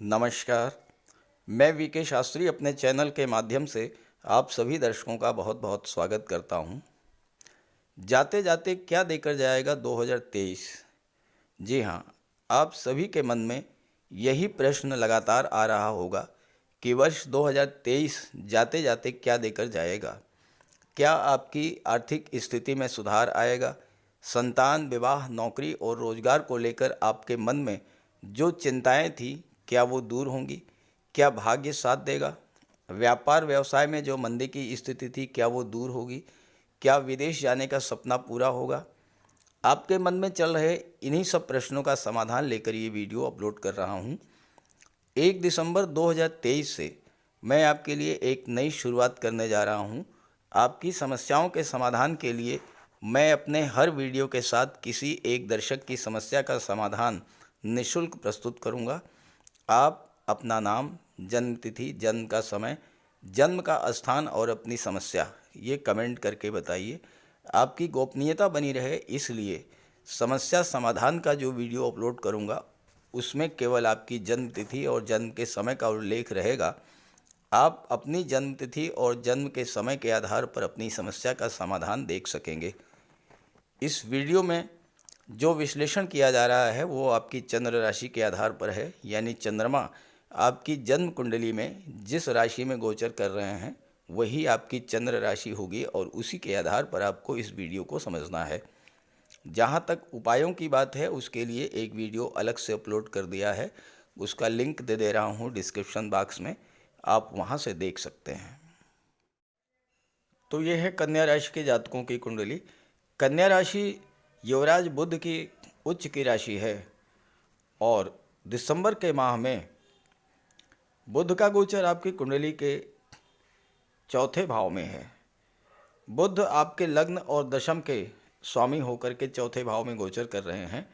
नमस्कार। मैं वीके शास्त्री अपने चैनल के माध्यम से आप सभी दर्शकों का बहुत बहुत स्वागत करता हूं। जाते जाते क्या देकर जाएगा 2023। जी हां, आप सभी के मन में यही प्रश्न लगातार आ रहा होगा कि वर्ष 2023 जाते जाते क्या देकर जाएगा। क्या आपकी आर्थिक स्थिति में सुधार आएगा? संतान, विवाह, नौकरी और रोजगार को लेकर आपके मन में जो चिंताएं थी, क्या वो दूर होंगी? क्या भाग्य साथ देगा? व्यापार व्यवसाय में जो मंदी की स्थिति थी, क्या वो दूर होगी? क्या विदेश जाने का सपना पूरा होगा? आपके मन में चल रहे इन्हीं सब प्रश्नों का समाधान लेकर ये वीडियो अपलोड कर रहा हूँ। 1 दिसंबर 2023 से मैं आपके लिए एक नई शुरुआत करने जा रहा हूँ। आपकी समस्याओं के समाधान के लिए मैं अपने हर वीडियो के साथ किसी एक दर्शक की समस्या का समाधान निःशुल्क प्रस्तुत करूँगा। आप अपना नाम, जन्म तिथि, जन्म का समय, जन्म का स्थान और अपनी समस्या ये कमेंट करके बताइए। आपकी गोपनीयता बनी रहे इसलिए समस्या समाधान का जो वीडियो अपलोड करूँगा उसमें केवल आपकी जन्म तिथि और जन्म के समय का उल्लेख रहेगा। आप अपनी जन्म तिथि और जन्म के समय के आधार पर अपनी समस्या का समाधान देख सकेंगे। इस वीडियो में जो विश्लेषण किया जा रहा है वो आपकी चंद्र राशि के आधार पर है, यानी चंद्रमा आपकी जन्म कुंडली में जिस राशि में गोचर कर रहे हैं वही आपकी चंद्र राशि होगी और उसी के आधार पर आपको इस वीडियो को समझना है। जहाँ तक उपायों की बात है उसके लिए एक वीडियो अलग से अपलोड कर दिया है, उसका लिंक दे दे रहा हूँ डिस्क्रिप्शन बॉक्स में, आप वहाँ से देख सकते हैं। तो ये है कन्या राशि के जातकों की कुंडली। कन्या राशि युवराज बुध की उच्च की राशि है और दिसंबर के माह में बुध का गोचर आपकी कुंडली के चौथे भाव में है। बुध आपके लग्न और दशम के स्वामी होकर के चौथे भाव में गोचर कर रहे हैं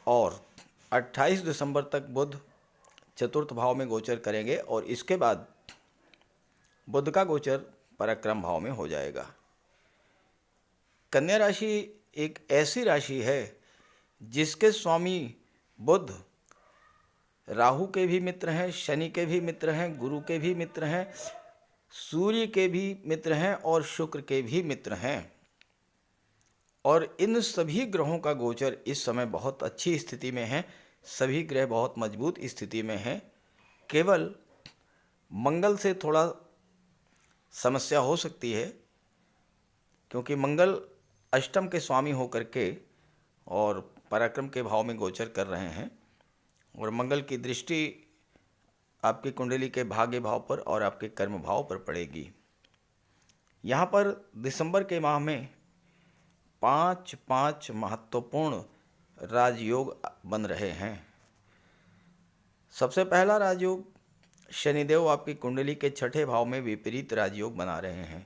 और 28 दिसंबर तक बुध चतुर्थ भाव में गोचर करेंगे और इसके बाद बुध का गोचर पराक्रम भाव में हो जाएगा। कन्या राशि एक ऐसी राशि है जिसके स्वामी बुध राहु के भी मित्र हैं, शनि के भी मित्र हैं, गुरु के भी मित्र हैं, सूर्य के भी मित्र हैं और शुक्र के भी मित्र हैं। और इन सभी ग्रहों का गोचर इस समय बहुत अच्छी स्थिति में है। सभी ग्रह बहुत मजबूत स्थिति में हैं। केवल मंगल से थोड़ा समस्या हो सकती है क्योंकि मंगल अष्टम के स्वामी होकर के और पराक्रम के भाव में गोचर कर रहे हैं और मंगल की दृष्टि आपकी कुंडली के भाग्य भाव पर और आपके कर्म भाव पर पड़ेगी। यहाँ पर दिसंबर के माह में 5 महत्वपूर्ण राजयोग बन रहे हैं। सबसे पहला राजयोग शनिदेव आपकी कुंडली के छठे भाव में विपरीत राजयोग बना रहे हैं।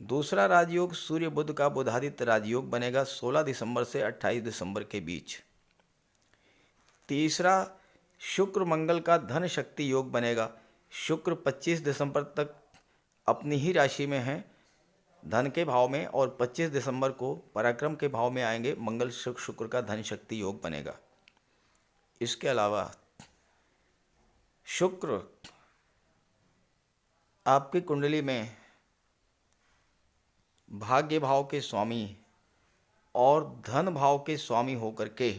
दूसरा राजयोग सूर्य बुध का बुधादित्य राजयोग बनेगा 16 दिसंबर से 28 दिसंबर के बीच। तीसरा शुक्र मंगल का धन शक्ति योग बनेगा। शुक्र 25 दिसंबर तक अपनी ही राशि में है धन के भाव में और 25 दिसंबर को पराक्रम के भाव में आएंगे। मंगल शुक्र का धन शक्ति योग बनेगा। इसके अलावा शुक्र आपकी कुंडली में भाग्य भाव के स्वामी और धन भाव के स्वामी होकर के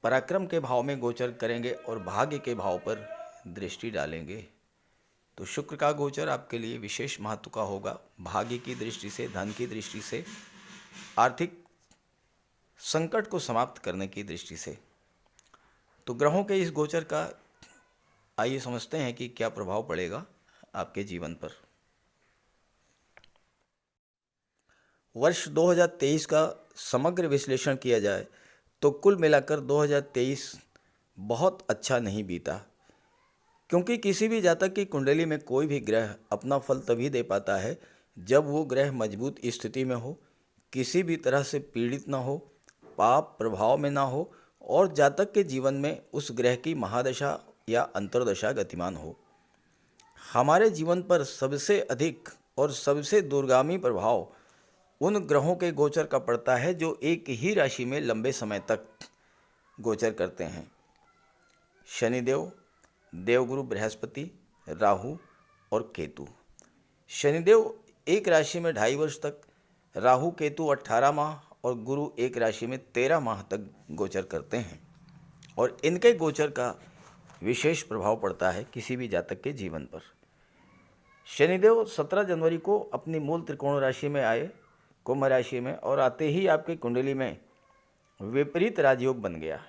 पराक्रम के भाव में गोचर करेंगे और भाग्य के भाव पर दृष्टि डालेंगे। तो शुक्र का गोचर आपके लिए विशेष महत्व का होगा, भाग्य की दृष्टि से, धन की दृष्टि से, आर्थिक संकट को समाप्त करने की दृष्टि से। तो ग्रहों के इस गोचर का आइए समझते हैं कि क्या प्रभाव पड़ेगा आपके जीवन पर। वर्ष 2023 का समग्र विश्लेषण किया जाए तो कुल मिलाकर 2023 बहुत अच्छा नहीं बीता, क्योंकि किसी भी जातक की कुंडली में कोई भी ग्रह अपना फल तभी दे पाता है जब वो ग्रह मजबूत स्थिति में हो, किसी भी तरह से पीड़ित ना हो, पाप प्रभाव में ना हो और जातक के जीवन में उस ग्रह की महादशा या अंतर्दशा गतिमान हो। हमारे जीवन पर सबसे अधिक और सबसे दूरगामी प्रभाव उन ग्रहों के गोचर का पड़ता है जो एक ही राशि में लंबे समय तक गोचर करते हैं। शनिदेव, देवगुरु बृहस्पति, राहु और केतु। शनिदेव एक राशि में 2.5 वर्ष तक, राहु केतु 18 माह और गुरु एक राशि में 13 माह तक गोचर करते हैं और इनके गोचर का विशेष प्रभाव पड़ता है किसी भी जातक के जीवन पर। शनिदेव 17 जनवरी को अपनी मूल त्रिकोण राशि में आए, कुंभ राशि में, और आते ही आपकी कुंडली में विपरीत राजयोग बन गया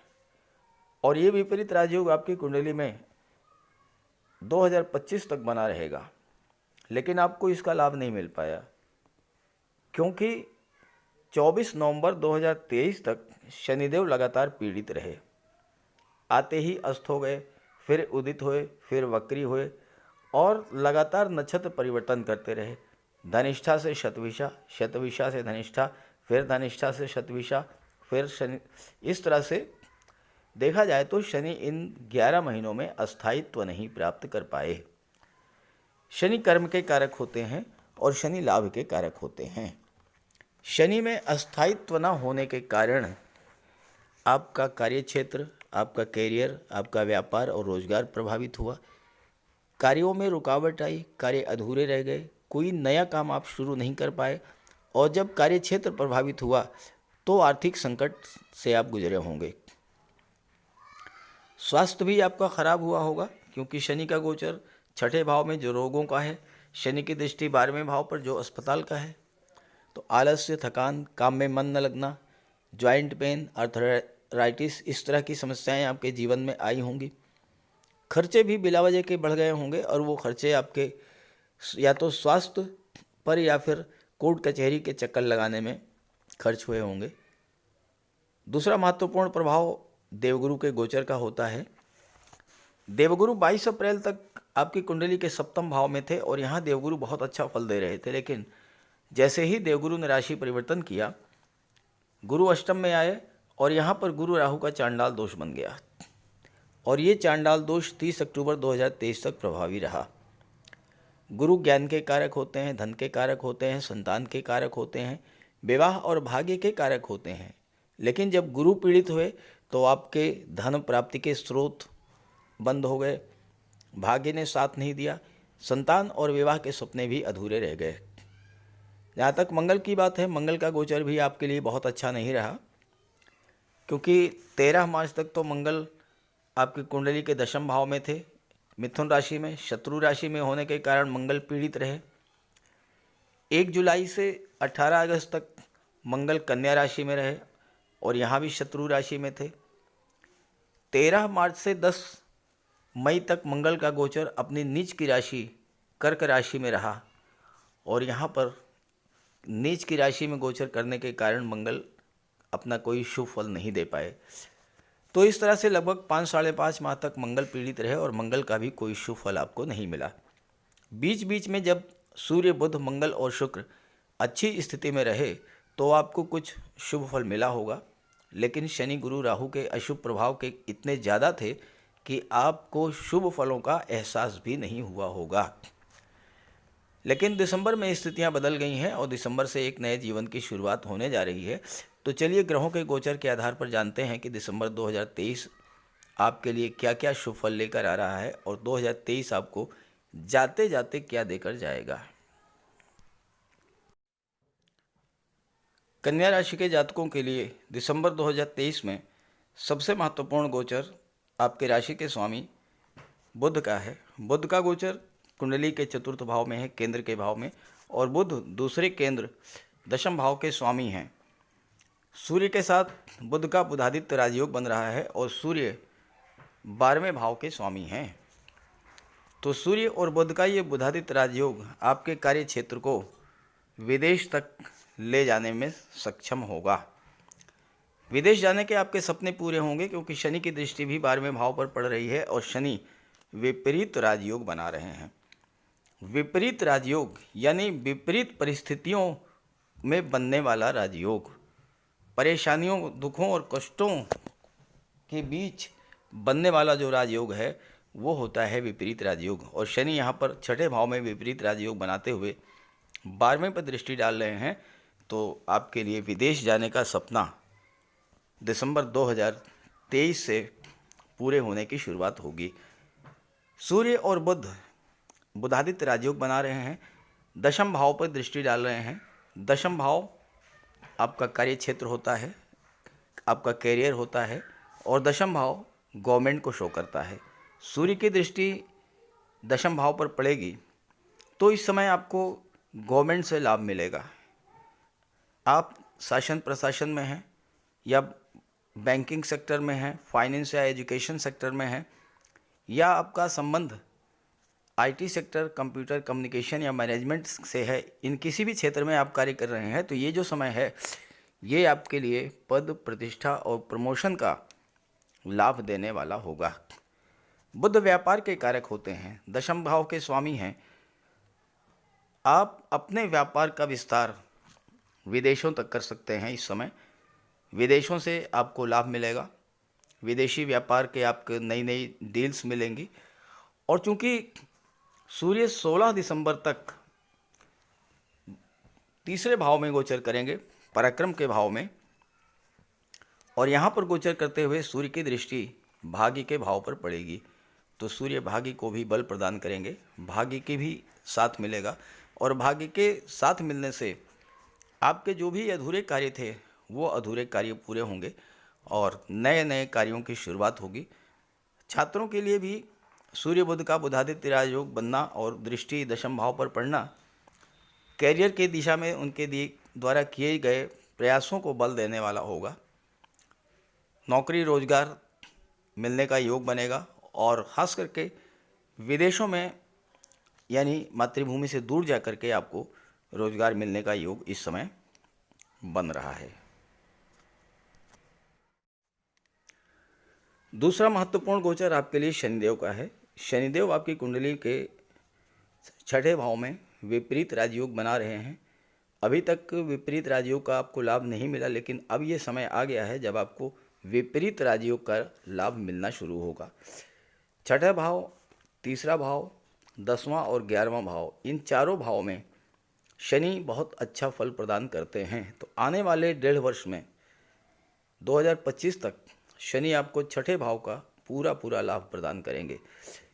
और ये विपरीत राजयोग आपकी कुंडली में 2025 तक बना रहेगा। लेकिन आपको इसका लाभ नहीं मिल पाया क्योंकि 24 नवंबर 2023 तक शनिदेव लगातार पीड़ित रहे। आते ही अस्त हो गए, फिर उदित हुए, फिर वक्री हुए और लगातार नक्षत्र परिवर्तन करते रहे। धनिष्ठा से शतभिषा, शतभिषा से धनिष्ठा, फिर धनिष्ठा से शतभिषा, फिर शनि। इस तरह से देखा जाए तो शनि इन 11 महीनों में अस्थायित्व नहीं प्राप्त कर पाए। शनि कर्म के कारक होते हैं और शनि लाभ के कारक होते हैं। शनि में अस्थायित्व न होने के कारण आपका कार्यक्षेत्र, आपका कैरियर, आपका व्यापार और रोजगार प्रभावित हुआ। कार्यों में रुकावट आई, कार्य अधूरे रह गए, कोई नया काम आप शुरू नहीं कर पाए और जब कार्यक्षेत्र प्रभावित हुआ तो आर्थिक संकट से आप गुजरे होंगे। स्वास्थ्य भी आपका खराब हुआ होगा क्योंकि शनि का गोचर 6ठे भाव में जो रोगों का है, शनि की दृष्टि 12वें भाव पर जो अस्पताल का है। तो आलस्य, थकान, काम में मन न लगना, जॉइंट पेन, आर्थराइटिस, इस तरह की समस्याएं आपके जीवन में आई होंगी। खर्चे भी बिला वजह के बढ़ गए होंगे और वो खर्चे आपके या तो स्वास्थ्य पर या फिर कोर्ट कचहरी के चक्कर लगाने में खर्च हुए होंगे। दूसरा महत्वपूर्ण प्रभाव देवगुरु के गोचर का होता है। देवगुरु 22 अप्रैल तक आपकी कुंडली के 7वें भाव में थे और यहाँ देवगुरु बहुत अच्छा फल दे रहे थे, लेकिन जैसे ही देवगुरु ने राशि परिवर्तन किया, गुरु अष्टम में आए और यहाँ पर गुरु राहु का चांडाल दोष बन गया और ये चांडाल दोष 30 अक्टूबर 2023 तक प्रभावी रहा। गुरु ज्ञान के कारक होते हैं, धन के कारक होते हैं, संतान के कारक होते हैं, विवाह और भाग्य के कारक होते हैं। लेकिन जब गुरु पीड़ित हुए तो आपके धन प्राप्ति के स्रोत बंद हो गए, भाग्य ने साथ नहीं दिया, संतान और विवाह के सपने भी अधूरे रह गए। जहाँ तक मंगल की बात है, मंगल का गोचर भी आपके लिए बहुत अच्छा नहीं रहा क्योंकि 13 मार्च तक तो मंगल आपकी कुंडली के 10वें भाव में थे, मिथुन राशि में, शत्रु राशि में होने के कारण मंगल पीड़ित रहे। 1 जुलाई से 18 अगस्त तक मंगल कन्या राशि में रहे और यहाँ भी शत्रु राशि में थे। 13 मार्च से 10 मई तक मंगल का गोचर अपनी नीच की राशि कर्क राशि में रहा और यहाँ पर नीच की राशि में गोचर करने के कारण मंगल अपना कोई शुभ फल नहीं दे पाए। तो इस तरह से लगभग 5-5.5 माह तक मंगल पीड़ित रहे और मंगल का भी कोई शुभ फल आपको नहीं मिला। बीच बीच में जब सूर्य, बुध, मंगल और शुक्र अच्छी स्थिति में रहे तो आपको कुछ शुभ फल मिला होगा, लेकिन शनि, गुरु, राहु के अशुभ प्रभाव के इतने ज़्यादा थे कि आपको शुभ फलों का एहसास भी नहीं हुआ होगा। लेकिन दिसंबर में स्थितियां बदल गई हैं और दिसंबर से एक नए जीवन की शुरुआत होने जा रही है। तो चलिए ग्रहों के गोचर के आधार पर जानते हैं कि दिसंबर 2023 आपके लिए क्या क्या शुभ फल लेकर आ रहा है और 2023 आपको जाते जाते क्या देकर जाएगा। कन्या राशि के जातकों के लिए दिसंबर 2023 में सबसे महत्वपूर्ण गोचर आपके राशि के स्वामी बुध का है। बुध का गोचर कुंडली के 4th भाव में है, केंद्र के भाव में, और बुध दूसरे केंद्र 10वें भाव के स्वामी हैं। सूर्य के साथ बुध का बुधादित्य राजयोग बन रहा है और सूर्य 12वें भाव के स्वामी हैं। तो सूर्य और बुध का ये बुधादित्य राजयोग आपके कार्य क्षेत्र को विदेश तक ले जाने में सक्षम होगा। विदेश जाने के आपके सपने पूरे होंगे क्योंकि शनि की दृष्टि भी 12वें भाव पर पड़ रही है और शनि विपरीत राजयोग बना रहे हैं। विपरीत राजयोग यानी विपरीत परिस्थितियों में बनने वाला राजयोग, परेशानियों, दुखों और कष्टों के बीच बनने वाला जो राजयोग है वो होता है विपरीत राजयोग। और शनि यहाँ पर 6ठे भाव में विपरीत राजयोग बनाते हुए 12वें पर दृष्टि डाल रहे हैं, तो आपके लिए विदेश जाने का सपना दिसंबर 2023 से पूरे होने की शुरुआत होगी। सूर्य और बुध बुधादित्य राजयोग बना रहे हैं, दशम भाव पर दृष्टि डाल रहे हैं। दशम भाव आपका कार्य क्षेत्र होता है, आपका कैरियर होता है, और दशम भाव गवर्नमेंट को शो करता है। सूर्य की दृष्टि दशम भाव पर पड़ेगी तो इस समय आपको गवर्नमेंट से लाभ मिलेगा। आप शासन प्रशासन में हैं या बैंकिंग सेक्टर में हैं, फाइनेंस या एजुकेशन सेक्टर में हैं, या आपका संबंध आईटी सेक्टर, कंप्यूटर कम्युनिकेशन या मैनेजमेंट से है, इन किसी भी क्षेत्र में आप कार्य कर रहे हैं, तो ये जो समय है ये आपके लिए पद, प्रतिष्ठा और प्रमोशन का लाभ देने वाला होगा। बुध व्यापार के कारक होते हैं, दशम भाव के स्वामी हैं। आप अपने व्यापार का विस्तार विदेशों तक कर सकते हैं। इस समय विदेशों से आपको लाभ मिलेगा, विदेशी व्यापार के आपको नई नई डील्स मिलेंगी। और चूंकि सूर्य 16 दिसंबर तक तीसरे भाव में गोचर करेंगे, पराक्रम के भाव में, और यहाँ पर गोचर करते हुए सूर्य की दृष्टि भाग्य के भाव पर पड़ेगी, तो सूर्य भाग्य को भी बल प्रदान करेंगे, भाग्य के भी साथ मिलेगा। और भाग्य के साथ मिलने से आपके जो भी अधूरे कार्य थे वो अधूरे कार्य पूरे होंगे और नए नए कार्यों की शुरुआत होगी। छात्रों के लिए भी सूर्य बुध का बुधादित्य राजयोग बनना और दृष्टि दशम भाव पर पड़ना कैरियर की दिशा में उनके द्वारा किए गए प्रयासों को बल देने वाला होगा। नौकरी रोजगार मिलने का योग बनेगा और ख़ास करके विदेशों में यानी मातृभूमि से दूर जा कर के आपको रोजगार मिलने का योग इस समय बन रहा है। दूसरा महत्वपूर्ण गोचर आपके लिए शनिदेव का है। शनिदेव आपकी कुंडली के छठे भाव में विपरीत राजयोग बना रहे हैं। अभी तक विपरीत राजयोग का आपको लाभ नहीं मिला, लेकिन अब ये समय आ गया है जब आपको विपरीत राजयोग का लाभ मिलना शुरू होगा। छठा भाव, तीसरा भाव, 10वां और 11वां भाव, इन चारों भाव में शनि बहुत अच्छा फल प्रदान करते हैं। तो आने वाले 1.5 वर्ष में 2025 तक शनि आपको छठे भाव का पूरा लाभ प्रदान करेंगे।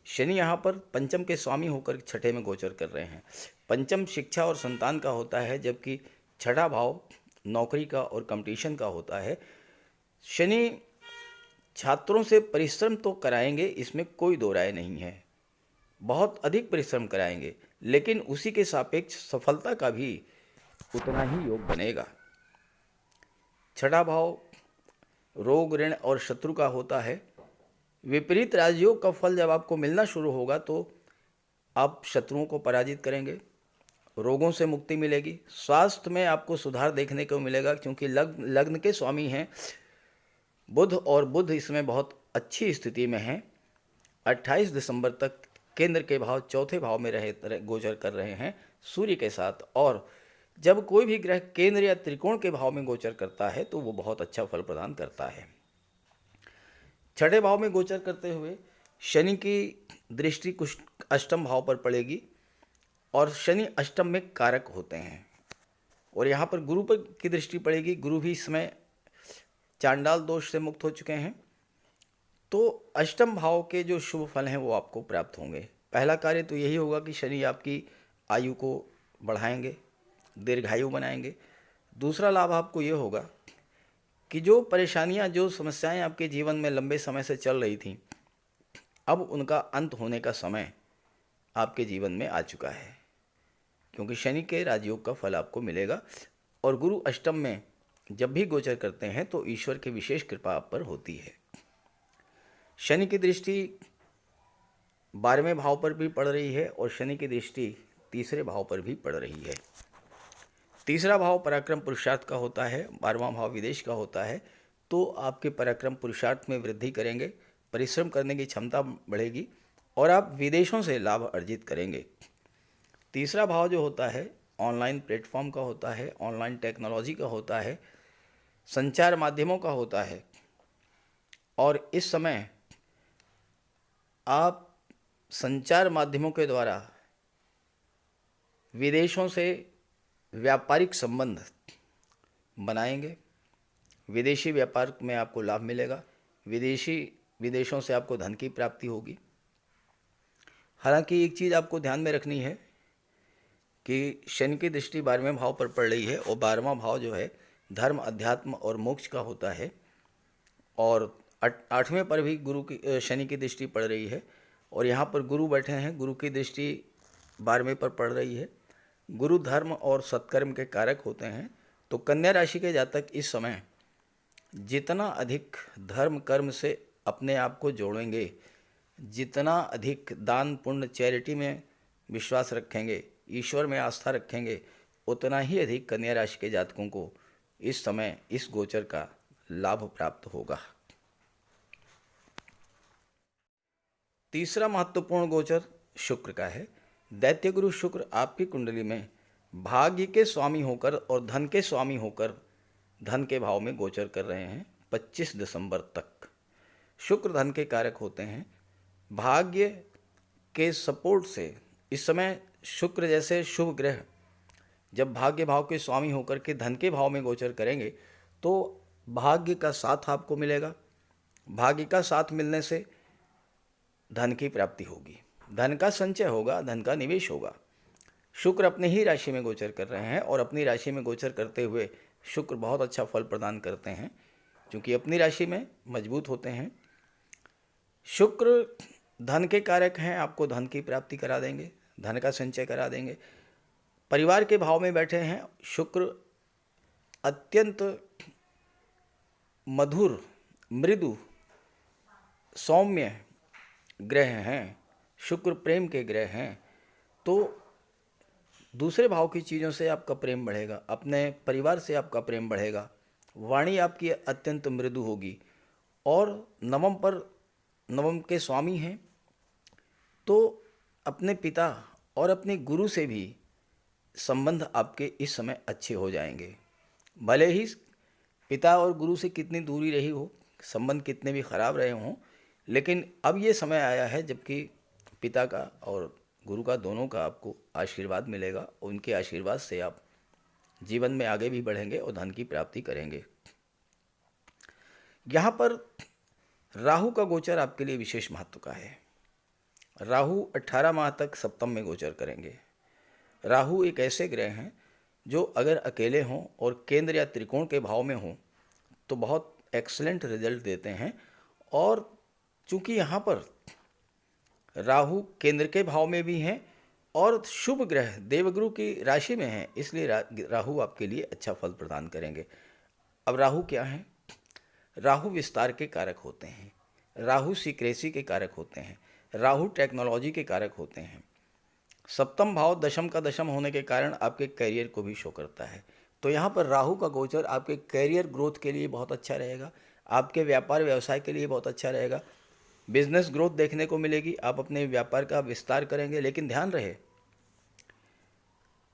शनि यहाँ पर पंचम के स्वामी होकर छठे में गोचर कर रहे हैं। पंचम शिक्षा और संतान का होता है, जबकि छठा भाव नौकरी का और कंपटीशन का होता है। शनि छात्रों से परिश्रम तो कराएंगे, इसमें कोई दो राय नहीं है, बहुत अधिक परिश्रम कराएंगे, लेकिन उसी के सापेक्ष सफलता का भी उतना ही योग बनेगा। छठा भाव रोग, ऋण और शत्रु का होता है। विपरीत राजयोग का फल जब आपको मिलना शुरू होगा तो आप शत्रुओं को पराजित करेंगे, रोगों से मुक्ति मिलेगी, स्वास्थ्य में आपको सुधार देखने को मिलेगा, क्योंकि लग्न के स्वामी हैं बुध और बुध इसमें बहुत अच्छी स्थिति में हैं। 28 दिसंबर तक केंद्र के भाव चौथे भाव में गोचर कर रहे हैं सूर्य के साथ, और जब कोई भी ग्रह केंद्र या त्रिकोण के भाव में गोचर करता है तो वो बहुत अच्छा फल प्रदान करता है। छठे भाव में गोचर करते हुए शनि की दृष्टि कुछ अष्टम भाव पर पड़ेगी, और शनि अष्टम में कारक होते हैं, और यहाँ पर गुरु पर की दृष्टि पड़ेगी। गुरु भी इस समय चांडाल दोष से मुक्त हो चुके हैं, तो अष्टम भाव के जो शुभ फल हैं वो आपको प्राप्त होंगे। पहला कार्य तो यही होगा कि शनि आपकी आयु को बढ़ाएंगे, दीर्घायु बनाएंगे। दूसरा लाभ आपको ये होगा कि जो परेशानियां, जो समस्याएं आपके जीवन में लंबे समय से चल रही थीं, अब उनका अंत होने का समय आपके जीवन में आ चुका है, क्योंकि शनि के राजयोग का फल आपको मिलेगा। और गुरु अष्टम में जब भी गोचर करते हैं तो ईश्वर की विशेष कृपा आप पर होती है। शनि की दृष्टि 12वें भाव पर भी पड़ रही है और शनि की दृष्टि तीसरे भाव पर भी पड़ रही है। तीसरा भाव पराक्रम पुरुषार्थ का होता है, 12वां भाव विदेश का होता है, तो आपके पराक्रम पुरुषार्थ में वृद्धि करेंगे, परिश्रम करने की क्षमता बढ़ेगी और आप विदेशों से लाभ अर्जित करेंगे। तीसरा भाव जो होता है ऑनलाइन प्लेटफॉर्म का होता है, ऑनलाइन टेक्नोलॉजी का होता है, संचार माध्यमों का होता है, और इस समय आप संचार माध्यमों के द्वारा विदेशों से व्यापारिक संबंध बनाएंगे। विदेशी व्यापार में आपको लाभ मिलेगा। विदेशों से आपको धन की प्राप्ति होगी। हालांकि एक चीज़ आपको ध्यान में रखनी है कि शनि की दृष्टि 12वें भाव पर पड़ रही है और 12वां भाव जो है धर्म, अध्यात्म और मोक्ष का होता है। और 8वें पर भी शनि की दृष्टि पड़ रही है और यहाँ पर गुरु बैठे हैं, गुरु की दृष्टि 12वें पर पड़ रही है। गुरु धर्म और सत्कर्म के कारक होते हैं। तो कन्या राशि के जातक इस समय जितना अधिक धर्म कर्म से अपने आप को जोड़ेंगे, जितना अधिक दान पुण्य चैरिटी में विश्वास रखेंगे, ईश्वर में आस्था रखेंगे, उतना ही अधिक कन्या राशि के जातकों को इस समय इस गोचर का लाभ प्राप्त होगा। तीसरा महत्वपूर्ण गोचर शुक्र का है। दैत्य गुरु शुक्र आपकी कुंडली में भाग्य के स्वामी होकर और धन के स्वामी होकर धन के भाव में गोचर कर रहे हैं 25 दिसंबर तक। शुक्र धन के कारक होते हैं। भाग्य के सपोर्ट से इस समय शुक्र जैसे शुभ ग्रह जब भाग्य भाव के स्वामी होकर के धन के भाव में गोचर करेंगे तो भाग्य का साथ आपको मिलेगा। भाग्य का साथ मिलने से धन की प्राप्ति होगी, धन का संचय होगा, धन का निवेश होगा। शुक्र अपने ही राशि में गोचर कर रहे हैं और अपनी राशि में गोचर करते हुए शुक्र बहुत अच्छा फल प्रदान करते हैं क्योंकि अपनी राशि में मजबूत होते हैं। शुक्र धन के कारक हैं, आपको धन की प्राप्ति करा देंगे, धन का संचय करा देंगे। परिवार के भाव में बैठे हैं शुक्र, अत्यंत मधुर, मृदु, सौम्य ग्रह हैं। शुक्र प्रेम के ग्रह हैं, तो दूसरे भाव की चीज़ों से आपका प्रेम बढ़ेगा, अपने परिवार से आपका प्रेम बढ़ेगा, वाणी आपकी अत्यंत मृदु होगी। और नवम के स्वामी हैं तो अपने पिता और अपने गुरु से भी संबंध आपके इस समय अच्छे हो जाएंगे। भले ही पिता और गुरु से कितनी दूरी रही हो, संबंध कितने भी खराब रहे हों, लेकिन अब ये समय आया है जबकि पिता का और गुरु का दोनों का आपको आशीर्वाद मिलेगा। उनके आशीर्वाद से आप जीवन में आगे भी बढ़ेंगे और धन की प्राप्ति करेंगे। यहाँ पर राहु का गोचर आपके लिए विशेष महत्व का है। राहु 18 माह तक सप्तम में गोचर करेंगे। राहु एक ऐसे ग्रह हैं जो अगर अकेले हों और केंद्र या त्रिकोण के भाव में हों तो बहुत एक्सीलेंट रिजल्ट देते हैं। और चूंकि यहाँ पर राहु केंद्र के भाव में भी हैं और शुभ ग्रह देवगुरु की राशि में हैं, इसलिए राहु आपके लिए अच्छा फल प्रदान करेंगे। अब राहु क्या है? राहु विस्तार के कारक होते हैं, राहु सीक्रेसी के कारक होते हैं, राहु टेक्नोलॉजी के कारक होते हैं। सप्तम भाव दशम का दशम होने के कारण आपके करियर को भी शो करता है। तो यहाँ पर राहु का गोचर आपके करियर ग्रोथ के लिए बहुत अच्छा रहेगा, आपके व्यापार व्यवसाय के लिए बहुत अच्छा रहेगा। बिजनेस ग्रोथ देखने को मिलेगी, आप अपने व्यापार का विस्तार करेंगे। लेकिन ध्यान रहे,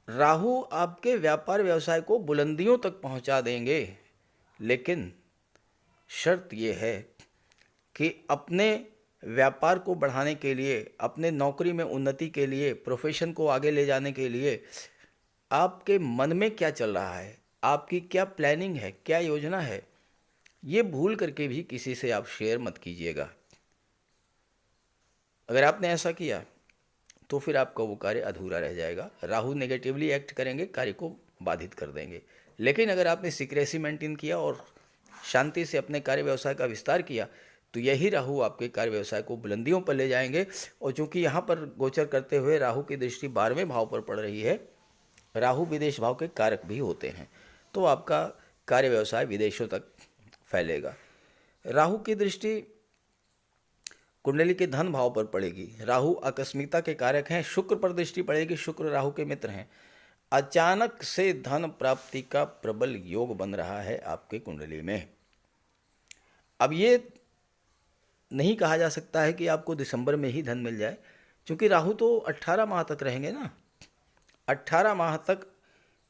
राहु आपके व्यापार व्यवसाय को बुलंदियों तक पहुंचा देंगे, लेकिन शर्त यह है कि अपने व्यापार को बढ़ाने के लिए, अपने नौकरी में उन्नति के लिए, प्रोफेशन को आगे ले जाने के लिए आपके मन में क्या चल रहा है, आपकी क्या प्लानिंग है, क्या योजना है, ये भूल करके भी किसी से आप शेयर मत कीजिएगा। अगर आपने ऐसा किया तो फिर आपका वो कार्य अधूरा रह जाएगा। राहु नेगेटिवली एक्ट करेंगे, कार्य को बाधित कर देंगे। लेकिन अगर आपने सीक्रेसी मेंटेन किया और शांति से अपने कार्य व्यवसाय का विस्तार किया तो यही राहु आपके कार्य व्यवसाय को बुलंदियों पर ले जाएंगे। और चूंकि यहाँ पर गोचर करते हुए राहु की दृष्टि 12वें भाव पर पड़ रही है, राहु विदेश भाव के कारक भी होते हैं, तो आपका कार्य व्यवसाय विदेशों तक फैलेगा। राहु की दृष्टि कुंडली के धन भाव पर पड़ेगी। राहु आकस्मिकता के कारक हैं। शुक्र पर दृष्टि पड़ेगी, शुक्र राहु के मित्र हैं। अचानक से धन प्राप्ति का प्रबल योग बन रहा है आपके कुंडली में। अब ये नहीं कहा जा सकता है कि आपको दिसंबर में ही धन मिल जाए, क्योंकि राहु तो 18 माह तक रहेंगे ना, 18 माह तक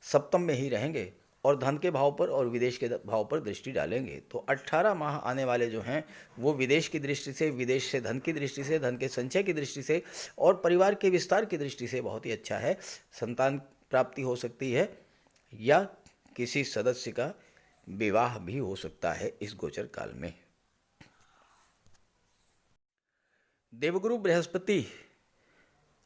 सप्तम में ही रहेंगे और धन के भाव पर और विदेश के भाव पर दृष्टि डालेंगे। तो 18 माह आने वाले जो हैं वो विदेश की दृष्टि से, विदेश से धन की दृष्टि से, धन के संचय की दृष्टि से और परिवार के विस्तार की दृष्टि से बहुत ही अच्छा है। संतान प्राप्ति हो सकती है या किसी सदस्य का विवाह भी हो सकता है इस गोचर काल में। देवगुरु बृहस्पति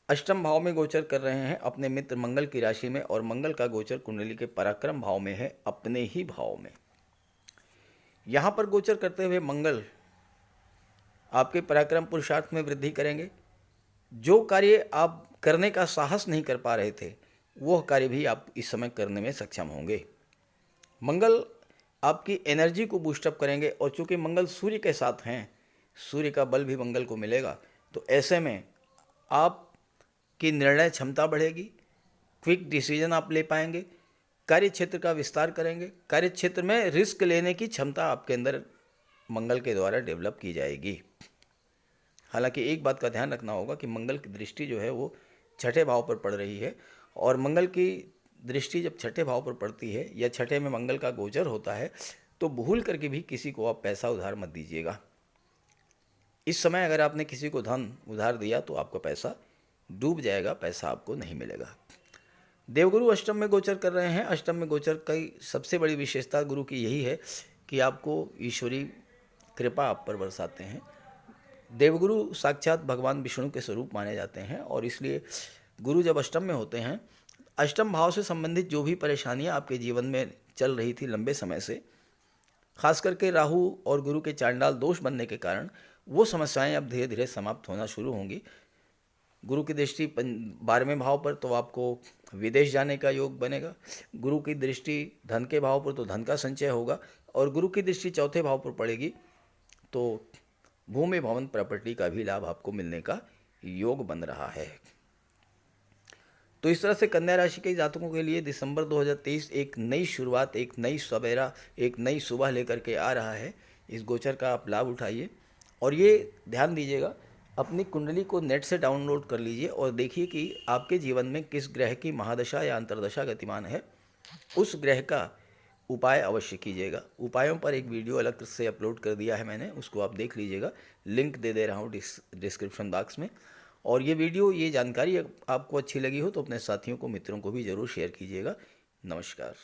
अष्टम भाव में गोचर कर रहे हैं अपने मित्र मंगल की राशि में, और मंगल का गोचर कुंडली के पराक्रम भाव में है, अपने ही भाव में। यहाँ पर गोचर करते हुए मंगल आपके पराक्रम पुरुषार्थ में वृद्धि करेंगे। जो कार्य आप करने का साहस नहीं कर पा रहे थे, वह कार्य भी आप इस समय करने में सक्षम होंगे। मंगल आपकी एनर्जी को बूस्टअप करेंगे, और चूंकि मंगल सूर्य के साथ हैं, सूर्य का बल भी मंगल को मिलेगा, तो ऐसे में आपकी निर्णय क्षमता बढ़ेगी, क्विक डिसीजन आप ले पाएंगे, कार्य क्षेत्र का विस्तार करेंगे, कार्य क्षेत्र में रिस्क लेने की क्षमता आपके अंदर मंगल के द्वारा डेवलप की जाएगी। हालांकि एक बात का ध्यान रखना होगा कि मंगल की दृष्टि जो है वो छठे भाव पर पड़ रही है, और मंगल की दृष्टि जब छठे भाव पर पड़ती है या छठे में मंगल का गोचर होता है, तो भूल करके भी किसी को आप पैसा उधार मत दीजिएगा। इस समय अगर आपने किसी को धन उधार दिया तो आपका पैसा डूब जाएगा, पैसा आपको नहीं मिलेगा। देवगुरु अष्टम में गोचर कर रहे हैं। अष्टम में गोचर की सबसे बड़ी विशेषता गुरु की यही है कि आपको ईश्वरीय कृपा आप पर बरसाते हैं। देवगुरु साक्षात भगवान विष्णु के स्वरूप माने जाते हैं, और इसलिए गुरु जब अष्टम में होते हैं, अष्टम भाव से संबंधित जो भी परेशानियां आपके जीवन में चल रही थी लंबे समय से, खास करके राहु और गुरु के चांडाल दोष बनने के कारण, वो समस्याएं अब धीरे धीरे समाप्त होना शुरू होंगी। गुरु की दृष्टि 12वें भाव पर, तो आपको विदेश जाने का योग बनेगा। गुरु की दृष्टि धन के भाव पर, तो धन का संचय होगा, और गुरु की दृष्टि चौथे भाव पर पड़ेगी तो भूमि भवन प्रॉपर्टी का भी लाभ आपको मिलने का योग बन रहा है। तो इस तरह से कन्या राशि के जातकों के लिए दिसंबर 2023 एक नई शुरुआत, एक नई सवेरा, एक नई सुबह लेकर के आ रहा है। इस गोचर का आप लाभ उठाइए, और ये ध्यान दीजिएगा, अपनी कुंडली को नेट से डाउनलोड कर लीजिए और देखिए कि आपके जीवन में किस ग्रह की महादशा या अंतर्दशा गतिमान है। उस ग्रह का उपाय अवश्य कीजिएगा। उपायों पर एक वीडियो अलग से अपलोड कर दिया है मैंने, उसको आप देख लीजिएगा, लिंक दे दे रहा हूँ डिस्क्रिप्शन बॉक्स में। और ये वीडियो, ये जानकारी आपको अच्छी लगी हो तो अपने साथियों को, मित्रों को भी ज़रूर शेयर कीजिएगा। नमस्कार।